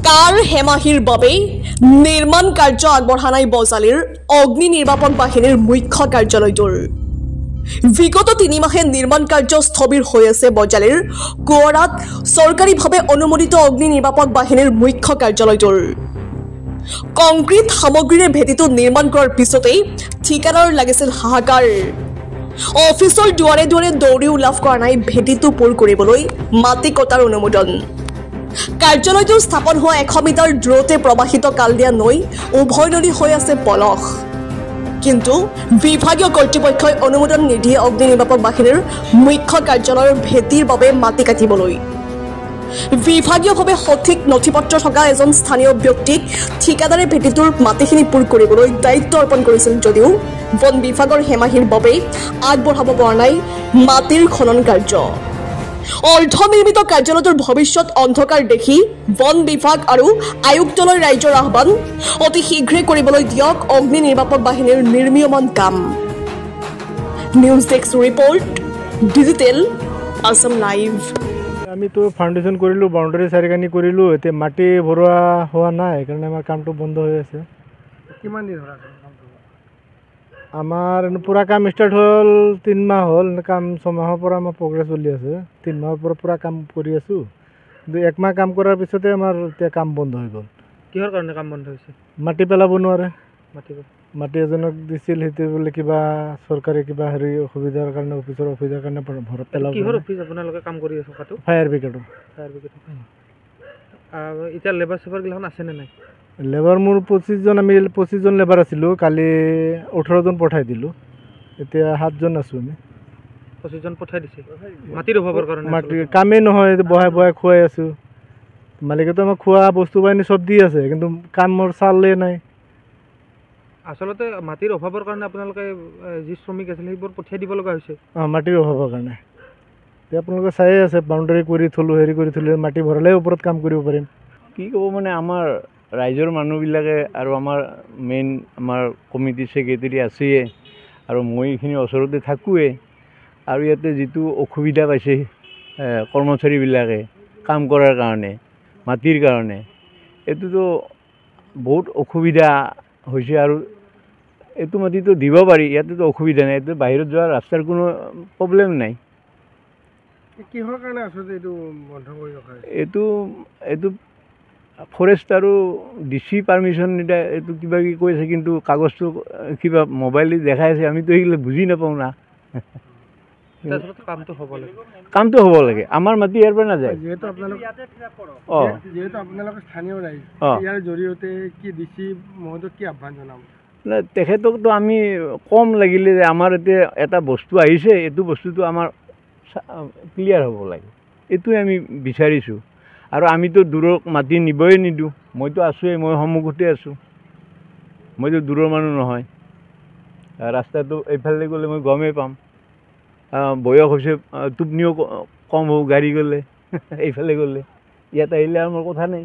কাৰ হেমাহিৰ বাবে নিৰ্মাণ কাৰ্য আগবঢ়া নাই বজালীৰ অগ্নি নিৰ্বাপক বাহিনীৰ মুখ্য কাৰ্যালয়টোৰ। বিগত ৩ মাহে নিৰ্মাণ কাৰ্য স্থবিৰ হৈ আছে বজালীৰ কোঁৱৰাত চৰকাৰীভাৱে অনুমোদিত অগ্নি নিৰ্বাপক বাহিনীৰ মুখ্য কাৰ্যালয়টোৰ। কংক্ৰিট সামগ্ৰীৰে ভেটিটো নিৰ্মাণ কৰাৰ পিছতেই ঠিকাদাৰ লাগিছিল হাহাকাৰ। অফিচৰ দুৱাৰে দুৱাৰে দৌৰিও লাভ কৰা নাই ভেটিটো পূৰ কৰিবলৈ মাটি কটাৰ অনুমোদন। কাৰ্যালয়টো স্থাপন হোৱা ১০০ মিটাৰ দূৰতে প্ৰৱাহিত কালদিয়া নৈ উভৈনদী হৈ আছে পলস। কিন্তু বিভাগীয় কৰ্তৃপক্ষই অনুমোদন নিদিয়ে অগ্নি নিৰ্বাপক বাহিনীৰ মুখ্য কাৰ্যালয়ৰ ভেটিৰ বাবে মাটি কাটিবলৈ। বিভাগীয়ভাৱে সঠিক নথিপত্ৰ থকা এজন স্থানীয় ব্যক্তিক ঠিকাদাৰে ভেটিটোৰ মাটিখিনি পূৰ কৰিবলৈ দায়িত্ব অৰ্পণ কৰিছিল যদিও বন বিভাগৰ হেমাহিৰ বাবে আগবঢ়াব পৰা নাই মাটিৰ খনন কাৰ্য। অৰ্ধনিৰ্মিত কাৰ্যালয়টোৰ ভৱিষ্যত অন্ধকাৰ দেখি বন বিভাগ আৰু আয়ুক্তালয় ৰাইজৰ আহ্বান, অতি শীঘ্ৰে কৰিবলৈ দিয়ক অগ্নি নিৰ্বাপক বাহিনীৰ নিৰ্মীয়মান কাম। News desk report, digital Assam live. আমি তো ফাউণ্ডেশ্যন কৰিলোঁ, বাউণ্ডাৰী চাৰিকানি কৰিলোঁ, এতিয়া মাটি ভৰোৱা হোৱা নাই, সেইকাৰণে আমাৰ কামটো বন্ধ হৈ আছে। কিমান দিন হ'ল কামটো? আমাৰ পূৰা কাম ষ্টাৰ্ট হ'ল ৩ মাহ হ'ল, কাম ৬ মাহৰ পৰা আমাৰ প্ৰগ্ৰেছ চলি আছে। ৩ মাহৰ পৰা পূৰা কাম কৰি আছোঁ, কিন্তু ১ মাহ কাম কৰাৰ পিছতে আমাৰ এতিয়া কাম বন্ধ হৈ গ'ল। কিহৰ কাৰণে কাম বন্ধ হৈছে? মাটি পেলাব নোৱাৰে। মাটি এজনক দিছিল, সেইটো বোলে কিবা চৰকাৰী কিবা হেৰি অসুবিধাৰ কাৰণে অফিচৰ কাৰণে ঘৰত পেলাব। কিহৰ অফিচ আপোনালোকে কাম কৰি আছে? থকাটো ফায়াৰ ব্ৰিগেডৰ। এতিয়া লেবাৰ চেবাৰগিলাখন আছেনে নাই? লেবাৰ মোৰ ২৫ জন লেবাৰ আছিলোঁ, কালি ১৮ জন পঠাই দিলোঁ, এতিয়া ৭ জন আছোঁ আমি। ২৫ জন পঠাই দিছে মাটিৰ অভাৱৰ কাৰণে? মাটিৰ কামেই নহয়, বহাই বহাই খুৱাই আছোঁ। মালিকেতো আমাক খোৱা বস্তু বাহিনী চব দি আছে, কিন্তু কামৰ চালেই নাই। আচলতে মাটিৰ অভাৱৰ কাৰণে আপোনালোকে যি শ্ৰমিক আছিল সেইবোৰ পঠিয়াই দিব লগা হৈছে। মাটিৰ অভাৱৰ কাৰণে এতিয়া আপোনালোকে চায়ে আছে, বাউণ্ডাৰী কৰি থলোঁ, হেৰি কৰি থলোঁ, মাটি ভৰালে ওপৰত কাম কৰিব পাৰিম। কি ক'ব মানে, আমাৰ ৰাইজৰ মানুহবিলাকে আৰু আমাৰ মেইন আমাৰ কমিটি ছেক্ৰেটাৰী আছেই, আৰু মই এইখিনি ওচৰতে থাকোঁৱেই, আৰু ইয়াতে যিটো অসুবিধা পাইছে কৰ্মচাৰীবিলাকে কাম কৰাৰ কাৰণে, মাটিৰ কাৰণে, এইটোতো বহুত অসুবিধা হৈছে। আৰু এইটো মাটিটো দিব পাৰি, ইয়াতেতো অসুবিধা নাই, এইটো বাহিৰত যোৱা ৰাস্তাৰ কোনো প্ৰব্লেম নাই। কিহৰ কাৰণে আচলতে এইটো বন্ধ কৰি ৰখা হৈছে? এইটো ফৰেষ্ট আৰু DC পাৰ্মিশ্যন এতিয়া এইটো কিবা কিবি কৈ আছে, কিন্তু কাগজটো কিবা মোবাইলত দেখাই আছে, আমিতো সেইবিলাক বুজি নাপাওঁ না। কামটো হ'ব লাগে, আমাৰ মাটি ইয়াৰ পৰা নাযায়। যিহেতু আপোনালোকে স্থানীয় ৰাইজ, ইয়াৰ জৰিয়তে কি DC মহোদয়ক কি আহ্বান জনাম? নাই, তেখেতকতো আমি কম লাগিলে যে আমাৰ এতিয়া এটা বস্তু আহিছে, এইটো বস্তুটো আমাৰ ক্লিয়াৰ হ'ব লাগে, এইটোৱে আমি বিচাৰিছোঁ। আৰু আমিতো দূৰৰ মাটি নিবই নিদিওঁ, মইতো আছোঁৱেই, মই সন্মুখতে আছোঁ, মইতো দূৰৰ মানুহ নহয়। ৰাস্তাটো এইফালে গ'লে মই গমেই পাম, বয়স হৈছে, টোপনিও কম হ'ব গাড়ী গ'লে, এইফালে গ'লে। ইয়াত আহিলে আমাৰ কথা নাই।